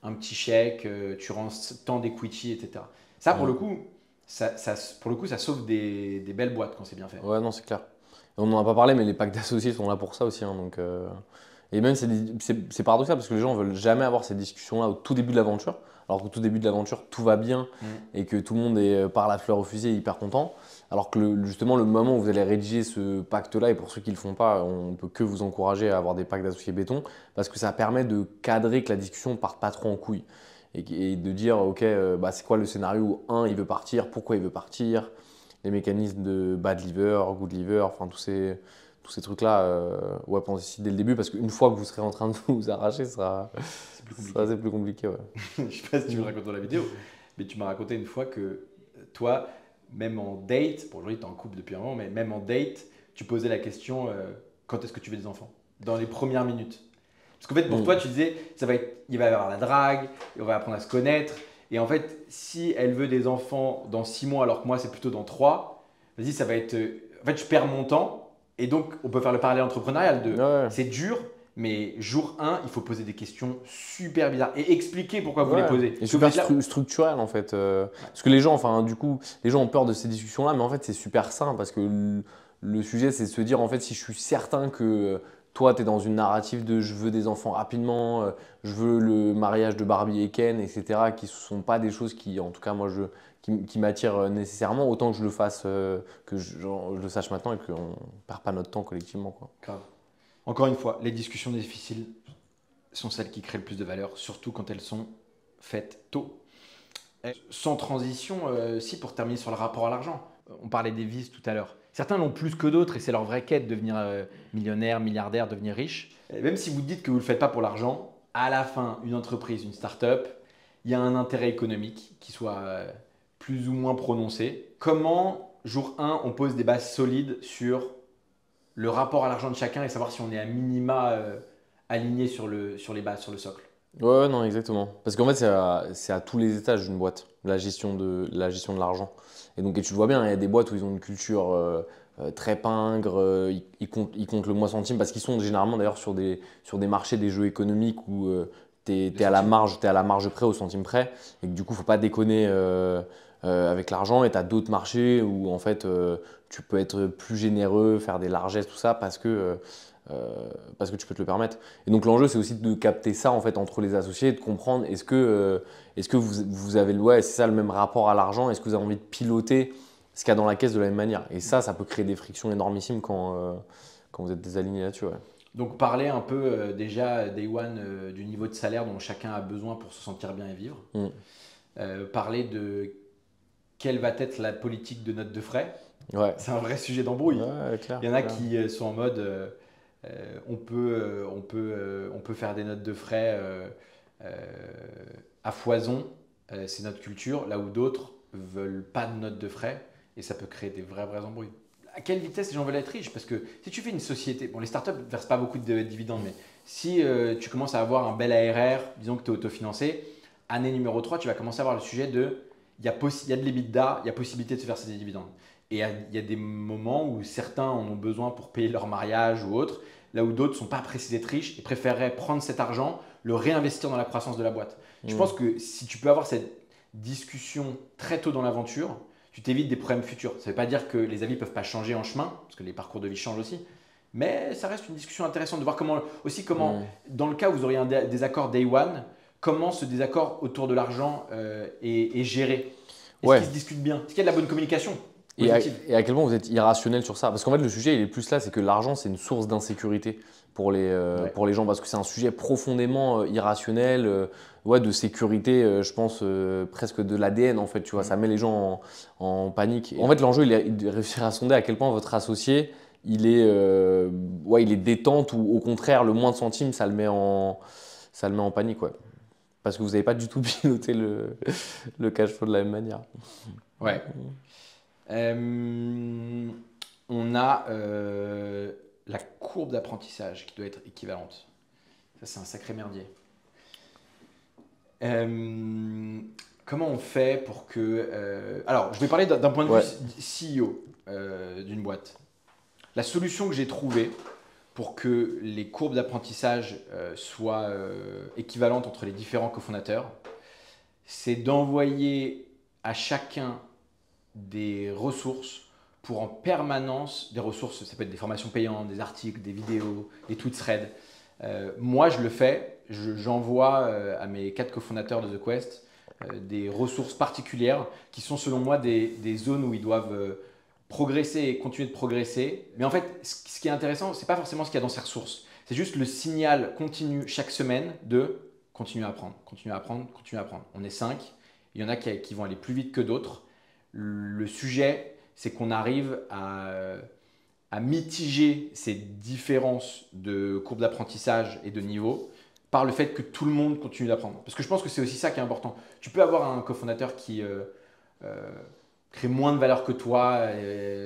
un petit chèque, tu rends tant d'equity, etc. Ça, pour le coup, ça sauve des belles boîtes quand c'est bien fait. Ouais, non, c'est clair. Et on n'en a pas parlé, mais les packs d'associés sont là pour ça aussi, hein, Et même, c'est paradoxal parce que les gens ne veulent jamais avoir ces discussions-là au tout début de l'aventure. Alors qu'au tout début de l'aventure, tout va bien et que tout le monde est par la fleur au fusil hyper content. Alors que justement, le moment où vous allez rédiger ce pacte-là, et pour ceux qui ne le font pas, on ne peut que vous encourager à avoir des packs d'associés béton parce que ça permet de cadrer que la discussion ne parte pas trop en couille. Et de dire, ok, bah, c'est quoi le scénario où un, il veut partir, pourquoi il veut partir, les mécanismes de bad liver, good liver, enfin tous ces trucs-là, ouais, pensez-y dès le début parce qu'une fois que vous serez en train de vous arracher, c'est plus compliqué. Ouais. Je sais pas si tu me racontes dans la vidéo, mais tu m'as raconté une fois que toi, même en date, bon aujourd'hui tu es en couple depuis un moment, mais même en date, tu posais la question quand est-ce que tu veux des enfants? Dans les premières minutes. Parce qu'en fait pour toi tu disais il va y avoir la drague, et on va apprendre à se connaître, et en fait si elle veut des enfants dans 6 mois alors que moi c'est plutôt dans 3, vas-y ça va être… En fait je perds mon temps, et donc on peut faire le parallèle entrepreneurial de Ouais. c'est dur, mais jour 1, il faut poser des questions super bizarres et expliquer pourquoi vous les posez. Et super structurel en fait. Parce que les gens, enfin, du coup, les gens ont peur de ces discussions-là, mais en fait, c'est super sain parce que le sujet, c'est de se dire, en fait, si je suis certain que toi, tu es dans une narrative de je veux des enfants rapidement, je veux le mariage de Barbie et Ken, etc., qui ne sont pas des choses qui, en tout cas, moi, qui m'attirent nécessairement, autant que je le fasse, que je le sache maintenant et qu'on ne perd pas notre temps collectivement, quoi. Grave. Encore une fois, les discussions difficiles sont celles qui créent le plus de valeur, surtout quand elles sont faites tôt. Sans transition, si pour terminer sur le rapport à l'argent, on parlait des vices tout à l'heure. Certains l'ont plus que d'autres et c'est leur vraie quête, devenir millionnaire, milliardaire, devenir riche. Et même si vous dites que vous ne le faites pas pour l'argent, à la fin, une entreprise, une start-up, il y a un intérêt économique qui soit plus ou moins prononcé. Comment, jour 1, on pose des bases solides sur le rapport à l'argent de chacun et savoir si on est à minima aligné sur les bases, sur le socle? Ouais, non, exactement. Parce qu'en fait, c'est à tous les étages d'une boîte, la gestion de l'argent. Et donc, et tu le vois bien, il y a des boîtes où ils ont une culture très pingre, ils comptent le mois centime, parce qu'ils sont généralement d'ailleurs sur des marchés, des jeux économiques où tu es à la marge près, au centime près, et que du coup, il ne faut pas déconner avec l'argent. Et tu as d'autres marchés où en fait, tu peux être plus généreux, faire des largesses, tout ça, parce que tu peux te le permettre. Et donc l'enjeu, c'est aussi de capter ça en fait entre les associés et de comprendre est-ce que vous avez c'est ça le même rapport à l'argent, est-ce que vous avez envie de piloter ce qu'il y a dans la caisse de la même manière. Et ça peut créer des frictions énormissimes quand vous êtes désalignés là-dessus. Ouais. Donc parler un peu déjà, Day One, du niveau de salaire dont chacun a besoin pour se sentir bien et vivre. Parler de quelle va être la politique de note de frais. Ouais. C'est un vrai sujet d'embrouille. Ouais, clair, Il y en a qui sont en mode on peut faire des notes de frais à foison, c'est notre culture, là où d'autres veulent pas de notes de frais et ça peut créer des vraies embrouilles. À quelle vitesse les gens veulent être riches? Parce que si tu fais une société, bon les startups ne versent pas beaucoup de dividendes, mais si tu commences à avoir un bel ARR, disons que tu es autofinancé, année numéro 3, tu vas commencer à avoir le sujet de il y a de l'EBITDA, il y a possibilité de se verser des dividendes. Et il y a des moments où certains en ont besoin pour payer leur mariage ou autre, là où d'autres ne sont pas pressés d'être riches et préféreraient prendre cet argent, le réinvestir dans la croissance de la boîte. Je pense que si tu peux avoir cette discussion très tôt dans l'aventure, tu t'évites des problèmes futurs. Ça ne veut pas dire que les avis ne peuvent pas changer en chemin, parce que les parcours de vie changent aussi, mais ça reste une discussion intéressante de voir comment, dans le cas où vous auriez un désaccord day one, comment ce désaccord autour de l'argent est géré. Est-ce qu'il se discute bien? Est-ce qu'il y a de la bonne communication? Et à quel point vous êtes irrationnel sur ça? Parce qu'en fait, le sujet, il est plus là, c'est que l'argent, c'est une source d'insécurité pour les gens, parce que c'est un sujet profondément irrationnel, de sécurité, je pense, presque de l'ADN, en fait, tu vois, ça met les gens en panique. En fait, l'enjeu, il est de réussir à sonder à quel point votre associé, il est détente, ou au contraire, le moins de centimes, ça le met en panique, ouais. Parce que vous n'avez pas du tout piloté le cash flow de la même manière. Ouais. On a la courbe d'apprentissage qui doit être équivalente. Ça, c'est un sacré merdier. Comment on fait pour que… alors, je vais parler d'un point de vue CEO d'une boîte. La solution que j'ai trouvée pour que les courbes d'apprentissage soient équivalentes entre les différents cofondateurs, c'est d'envoyer à chacun des ressources pour en permanence, des ressources, ça peut être des formations payantes, des articles, des vidéos, des tweet threads. Moi, je le fais, j'envoie à mes 4 cofondateurs de The Quest des ressources particulières qui sont selon moi des zones où ils doivent progresser et continuer de progresser. Mais en fait, ce qui est intéressant, ce n'est pas forcément ce qu'il y a dans ces ressources. C'est juste le signal continu chaque semaine de continuer à apprendre, continuer à apprendre, continuer à apprendre. On est 5, il y en a qui vont aller plus vite que d'autres. Le sujet, c'est qu'on arrive à mitiger ces différences de courbe d'apprentissage et de niveau par le fait que tout le monde continue d'apprendre. Parce que je pense que c'est aussi ça qui est important. Tu peux avoir un cofondateur qui crée moins de valeur que toi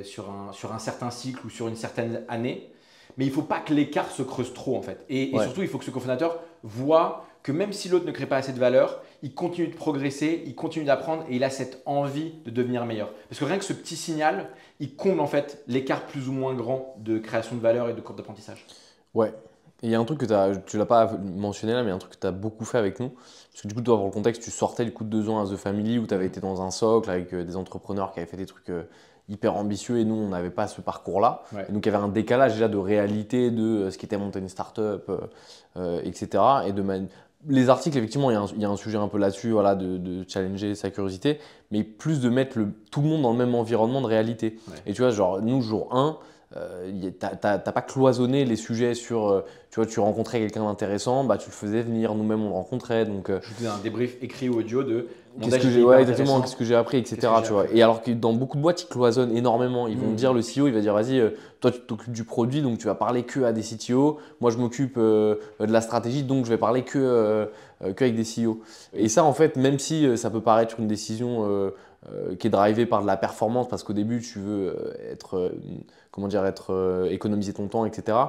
sur un certain cycle ou sur une certaine année, mais il ne faut pas que l'écart se creuse trop en fait. Et surtout, il faut que ce cofondateur voit que même si l'autre ne crée pas assez de valeur, il continue de progresser, il continue d'apprendre et il a cette envie de devenir meilleur. Parce que rien que ce petit signal, il comble en fait l'écart plus ou moins grand de création de valeur et de courbe d'apprentissage. Ouais. Et il y a un truc que tu l'as pas mentionné là, mais il y a un truc que tu as beaucoup fait avec nous. Parce que du coup, toi, pour le contexte, tu sortais du coup de 2 ans à The Family où tu avais été dans un socle avec des entrepreneurs qui avaient fait des trucs hyper ambitieux et nous, on n'avait pas ce parcours-là. Ouais. Et donc, il y avait un décalage déjà de réalité de ce qu'était monter une startup, etc. Les articles, effectivement, il y a un sujet un peu là-dessus, voilà, de challenger sa curiosité, mais plus de mettre tout le monde dans le même environnement de réalité. Ouais. Et tu vois, genre, nous, jour 1, t'as pas cloisonné les sujets sur, tu vois, tu rencontrais quelqu'un d'intéressant, bah, tu le faisais venir, nous-mêmes on le rencontrait. Donc, Je faisais un débrief écrit ou audio de mon qu'est-ce que j'ai exactement, qu'est-ce que j'ai appris, etc. Tu vois. Et alors que dans beaucoup de boîtes, ils cloisonnent énormément. Ils vont dire, le CEO, il va dire, vas-y, toi tu t'occupes du produit, donc tu vas parler que à des CTO. Moi, je m'occupe de la stratégie, donc je vais parler que avec des CEO. Et ça, en fait, même si ça peut paraître une décision qui est drivée par de la performance, parce qu'au début, tu veux économiser ton temps, etc.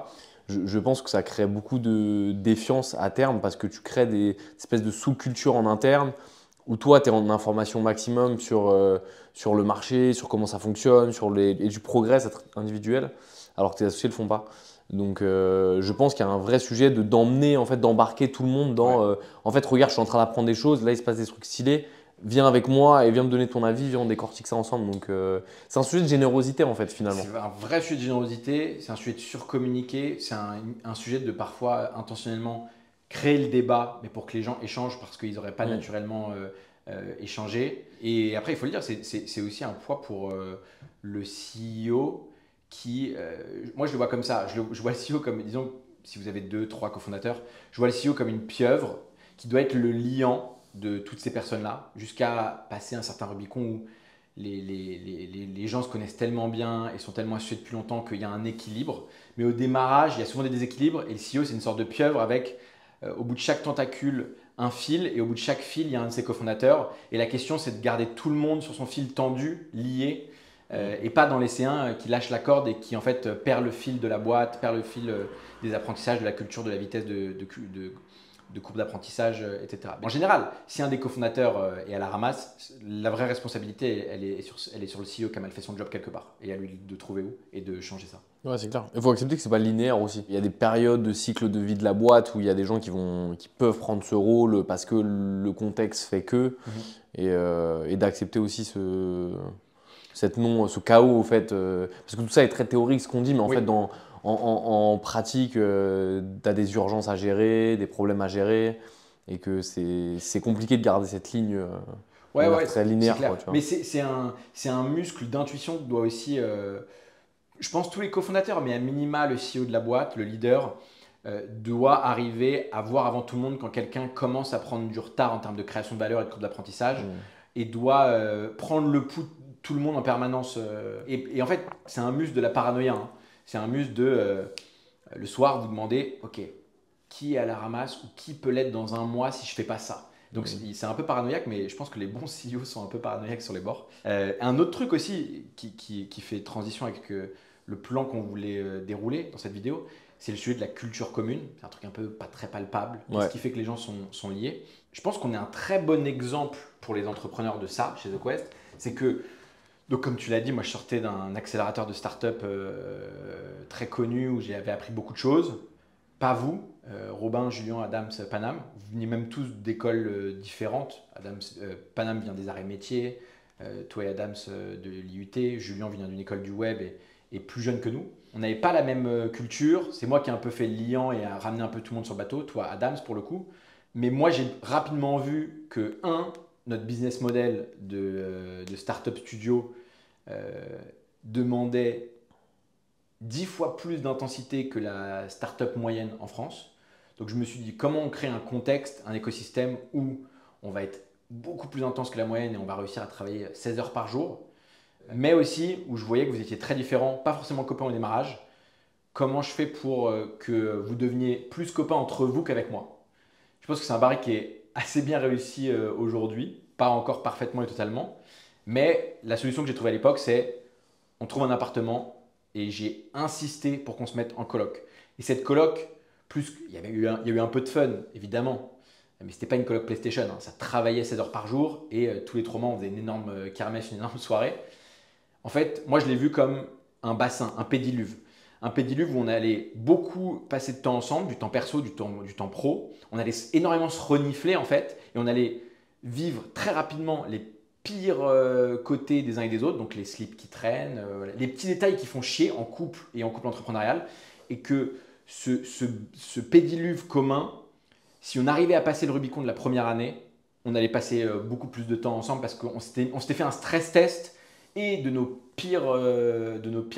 Je pense que ça crée beaucoup de défiance à terme parce que tu crées des espèces de sous-cultures en interne où toi, tu es en information maximum sur le marché, sur comment ça fonctionne, et tu progresses à titre individuel, alors que tes associés ne le font pas. Donc, je pense qu'il y a un vrai sujet d'emmener, en fait, d'embarquer tout le monde dans en fait, regarde, je suis en train d'apprendre des choses, là, il se passe des trucs stylés, viens avec moi et viens me donner ton avis, viens, on décortique ça ensemble. Donc, c'est un sujet de générosité, en fait, finalement. C'est un vrai sujet de générosité, c'est un sujet de surcommuniquer, c'est un sujet de parfois intentionnellement créer le débat, mais pour que les gens échangent parce qu'ils n'auraient pas naturellement échangé. Et après, il faut le dire, c'est aussi un poids pour le CEO qui, moi je le vois comme ça, je vois le CEO comme, disons, si vous avez 2, 3 cofondateurs, je vois le CEO comme une pieuvre qui doit être le liant de toutes ces personnes-là jusqu'à passer un certain Rubicon où les gens se connaissent tellement bien et sont tellement associés depuis longtemps qu'il y a un équilibre. Mais au démarrage, il y a souvent des déséquilibres et le CEO, c'est une sorte de pieuvre avec au bout de chaque tentacule un fil et au bout de chaque fil, il y a un de ses cofondateurs. Et la question, c'est de garder tout le monde sur son fil tendu, lié, et pas dans les C1 qui lâche la corde et qui en fait perd le fil de la boîte, perd le fil des apprentissages, de la culture, de la vitesse de courbe d'apprentissage, etc. En général, si un des cofondateurs est à la ramasse, la vraie responsabilité, elle est sur le CEO qui a mal fait son job quelque part. Et à lui de trouver où et de changer ça. Ouais, c'est clair. Il faut accepter que c'est pas linéaire aussi. Il y a des périodes de cycle de vie de la boîte où il y a des gens qui peuvent prendre ce rôle parce que le contexte fait que, et d'accepter aussi ce chaos, au fait. Parce que tout ça est très théorique, ce qu'on dit, mais en fait, en pratique, tu as des urgences à gérer, des problèmes à gérer, et que c'est compliqué de garder cette ligne très linéaire. Quoi, tu vois. Mais c'est un muscle d'intuition qui doit aussi, je pense, tous les cofondateurs, mais à minima le CEO de la boîte, le leader, doit arriver à voir avant tout le monde quand quelqu'un commence à prendre du retard en termes de création de valeur et de courbe d'apprentissage, et doit prendre le pouls de tout le monde en permanence. Et en fait, c'est un muscle de la paranoïa. Hein. C'est un muscle de le soir, vous demandez, ok, qui est à la ramasse ou qui peut l'être dans un mois si je fais pas ça. Donc c'est un peu paranoïaque, mais je pense que les bons CEO sont un peu paranoïaques sur les bords. Un autre truc aussi qui fait transition avec le plan qu'on voulait dérouler dans cette vidéo, c'est le sujet de la culture commune. C'est un truc un peu pas très palpable, ce qui fait que les gens sont liés. Je pense qu'on est un très bon exemple pour les entrepreneurs de ça chez The Quest. C'est que Donc comme tu l'as dit, moi je sortais d'un accélérateur de start-up très connu où j'avais appris beaucoup de choses. Pas vous, Robin, Julien, Adams, Panam. Vous veniez même tous d'écoles différentes. Panam vient des arts et métiers, toi et Adams de l'IUT, Julien vient d'une école du web et plus jeune que nous. On n'avait pas la même culture. C'est moi qui ai un peu fait le liant et a ramené un peu tout le monde sur le bateau. Toi, Adams pour le coup. Mais moi, j'ai rapidement vu que, notre business model de Startup Studio demandait 10 fois plus d'intensité que la startup moyenne en France. Donc je me suis dit comment on crée un contexte, un écosystème où on va être beaucoup plus intense que la moyenne et on va réussir à travailler 16 heures par jour, mais aussi où je voyais que vous étiez très différents, pas forcément copains au démarrage. Comment je fais pour que vous deveniez plus copains entre vous qu'avec moi? Je pense que c'est un baril qui est assez bien réussi aujourd'hui, pas encore parfaitement et totalement, mais la solution que j'ai trouvée à l'époque, c'est on trouve un appartement et j'ai insisté pour qu'on se mette en coloc. Et cette coloc, il y a eu un peu de fun, évidemment, mais ce n'était pas une coloc PlayStation, hein. Ça travaillait 16 heures par jour et tous les 3 mois, on faisait une énorme kermesse, une énorme soirée. En fait, moi, je l'ai vu comme un bassin, un pédiluve. Un pédiluve où on allait beaucoup passer de temps ensemble, du temps perso, du temps pro. On allait énormément se renifler, en fait, et on allait vivre très rapidement les pires côtés des uns et des autres, donc les slips qui traînent, les petits détails qui font chier en couple et en couple entrepreneurial, et que ce pédiluve commun, si on arrivait à passer le Rubicon de la première année, on allait passer beaucoup plus de temps ensemble parce qu'on s'était fait un stress test et de nos pires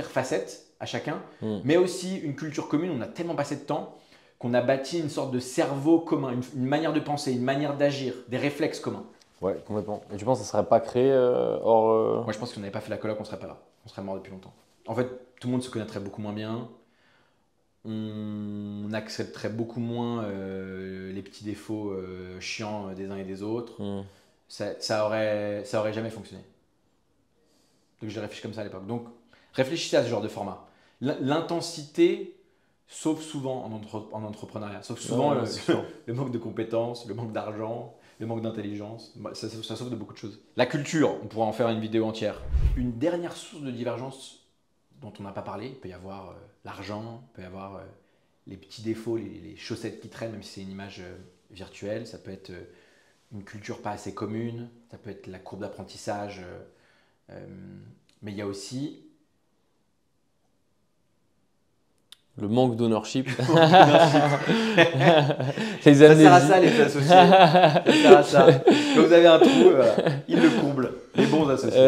facettes à chacun, mais aussi une culture commune. On a tellement passé de temps qu'on a bâti une sorte de cerveau commun, une manière de penser, une manière d'agir, des réflexes communs. Ouais, complètement. Et tu penses que ça serait pas créé hors. Moi, je pense qu'on n'avait pas fait la coloc, on serait pas là. On serait mort depuis longtemps. En fait, tout le monde se connaîtrait beaucoup moins bien. On accepterait beaucoup moins les petits défauts chiants des uns et des autres. Ça aurait jamais fonctionné. Donc, j'ai réfléchi comme ça à l'époque. Donc, réfléchissez à ce genre de format. L'intensité sauve souvent en entrepreneuriat. Sauve souvent le manque de compétences, le manque d'argent, le manque d'intelligence. Ça sauve de beaucoup de choses. La culture, on pourra en faire une vidéo entière. Une dernière source de divergence dont on n'a pas parlé, il peut y avoir l'argent, il peut y avoir les petits défauts, les chaussettes qui traînent, même si c'est une image virtuelle. Ça peut être une culture pas assez commune, ça peut être la courbe d'apprentissage. Mais il y a aussi le manque d'ownership. Ça sert à ça, les associés. Ça sert à ça. Quand vous avez un trou, ils le comblent. Les bons associés.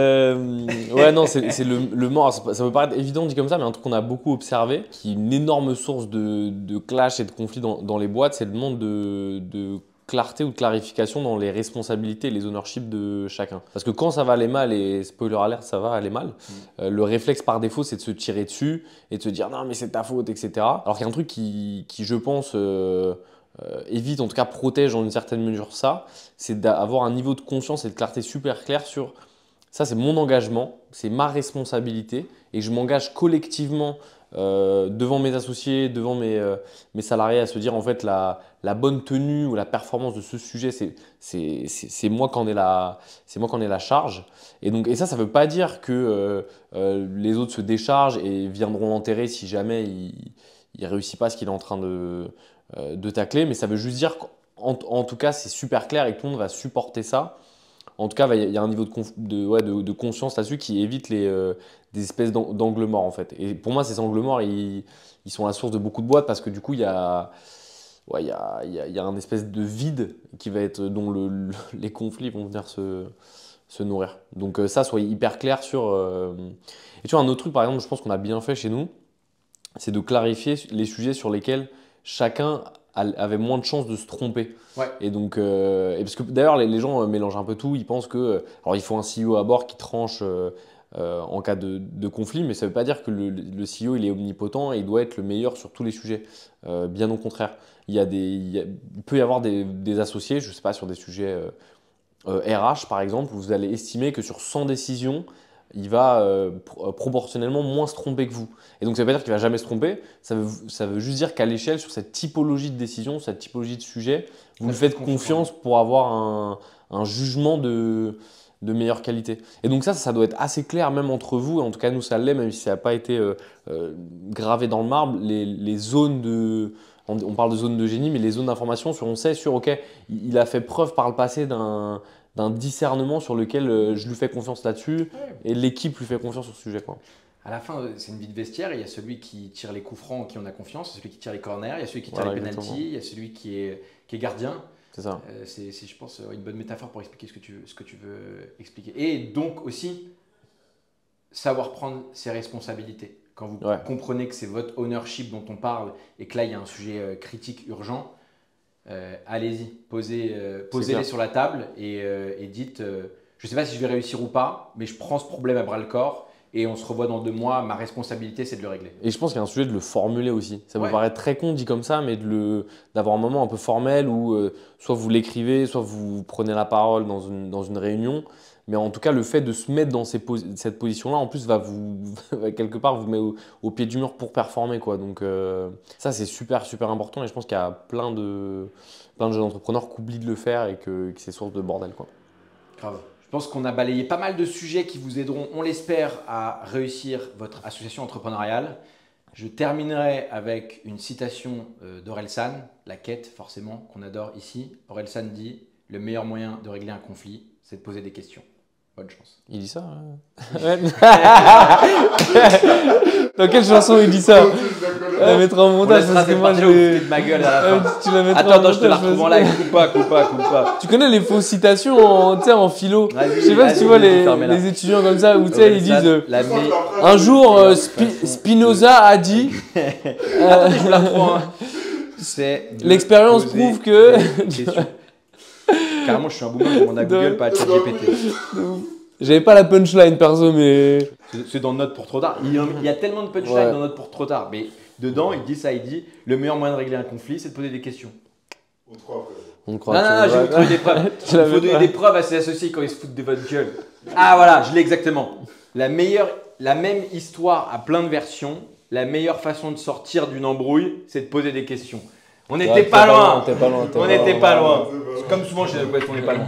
Ouais, non, c'est le manque. Ça peut paraître évident dit comme ça, mais un truc qu'on a beaucoup observé, qui est une énorme source de clash et de conflits dans les boîtes, c'est le manque de clarté ou de clarification dans les responsabilités et les ownerships de chacun. Parce que quand ça va aller mal, et spoiler alert, ça va aller mal, le réflexe par défaut, c'est de se tirer dessus et de se dire non, mais c'est ta faute, etc. Alors qu'il y a un truc qui je pense, évite, en tout cas protège en une certaine mesure ça, c'est d'avoir un niveau de conscience et de clarté super clair sur ça, c'est mon engagement, c'est ma responsabilité et je m'engage collectivement devant mes associés, devant mes salariés à se dire en fait la bonne tenue ou la performance de ce sujet, c'est moi qui en ai la charge. Et ça ne veut pas dire que les autres se déchargent et viendront l'enterrer si jamais il ne réussit pas ce qu'il est en train de tacler, mais ça veut juste dire qu'en tout cas c'est super clair et que tout le monde va supporter ça. En tout cas, il y a un niveau de conscience là-dessus qui évite des espèces d'angles morts en fait. Et pour moi, ces angles morts, ils sont la source de beaucoup de boîtes parce que du coup, il y a un espèce de vide qui va être dont les conflits vont venir se nourrir. Donc ça, soyez hyper clair sur. Et tu vois, un autre truc, par exemple, je pense qu'on a bien fait chez nous, c'est de clarifier les sujets sur lesquels chacun avait moins de chances de se tromper. Ouais. Et donc, parce que d'ailleurs, les gens mélangent un peu tout. Ils pensent que, alors, il faut un CEO à bord qui tranche en cas de conflit, mais ça ne veut pas dire que le CEO il est omnipotent et il doit être le meilleur sur tous les sujets. Bien au contraire, il peut y avoir des associés, je ne sais pas, sur des sujets RH par exemple, où vous allez estimer que sur 100 décisions, il va proportionnellement moins se tromper que vous. Et donc ça ne veut pas dire qu'il ne va jamais se tromper, ça veut juste dire qu'à l'échelle, sur cette typologie de décision, cette typologie de sujet, vous lui faites confiance pour avoir un jugement de meilleure qualité. Et donc ça doit être assez clair même entre vous, et en tout cas nous ça l'est, même si ça n'a pas été gravé dans le marbre, les zones de... On parle de zones de génie, mais les zones d'information, on sait sur, ok, il a fait preuve par le passé d'un discernement sur lequel je lui fais confiance là-dessus, et l'équipe lui fait confiance sur ce sujet, quoi. À la fin, c'est une vie de vestiaire. Il y a celui qui tire les coups francs, qui on a confiance, celui qui tire les corners, il y a celui qui tire Voilà, les exactement. pénaltys, il y a celui qui est gardien. C'est ça. C'est, je pense, une bonne métaphore pour expliquer ce que tu veux expliquer. Et donc aussi, savoir prendre ses responsabilités. Quand vous comprenez que c'est votre ownership dont on parle et que là, il y a un sujet critique, urgent, allez-y, posez-les sur la table et dites je ne sais pas si je vais réussir ou pas, mais je prends ce problème à bras le corps et on se revoit dans 2 mois. Ma responsabilité, c'est de le régler. Et je pense qu'il y a un sujet de le formuler aussi. Ça me paraît très con dit comme ça, mais d'avoir un moment un peu formel où soit vous l'écrivez, soit vous prenez la parole dans une réunion. Mais en tout cas, le fait de se mettre dans cette position-là, en plus, va quelque part vous met au pied du mur pour performer, quoi. Donc ça, c'est super, super important. Et je pense qu'il y a plein de jeunes entrepreneurs qui oublient de le faire et que c'est source de bordel, quoi. Grave. Je pense qu'on a balayé pas mal de sujets qui vous aideront, on l'espère, à réussir votre association entrepreneuriale. Je terminerai avec une citation d'Orelsan, la quête forcément qu'on adore ici. Orelsan dit « Le meilleur moyen de régler un conflit, c'est de poser des questions. » Bonne chance. Il dit ça Dans quelle chanson il dit ça? Tu la mettras en montage parce que moi je vais... de ma gueule à la fin. Tu la mettras Attends, je te la retrouve en live. Coupe pas. Tu connais les fausses citations en philo? Je sais pas si tu vois les étudiants comme ça où ils disent un jour Spinoza a dit. Attends, je vous la reprends. L'expérience prouve que. Carrément, je suis un boomer, je demande à Google, pas à ChatGPT. J'avais pas la punchline perso, mais. C'est dans Note pour trop tard. Il y a tellement de punchlines dans Note pour trop tard. Mais dedans, il dit le meilleur moyen de régler un conflit, c'est de poser des questions. On te croit, frère. On te croit. Non, je vais vous trouver des preuves. Il faut donner des preuves à ses associés quand ils se foutent de votre gueule. Ah voilà, je l'ai exactement. La même histoire à plein de versions. La meilleure façon de sortir d'une embrouille, c'est de poser des questions. On n'était pas loin. On n'était pas loin. Comme souvent chez les on n'est pas loin.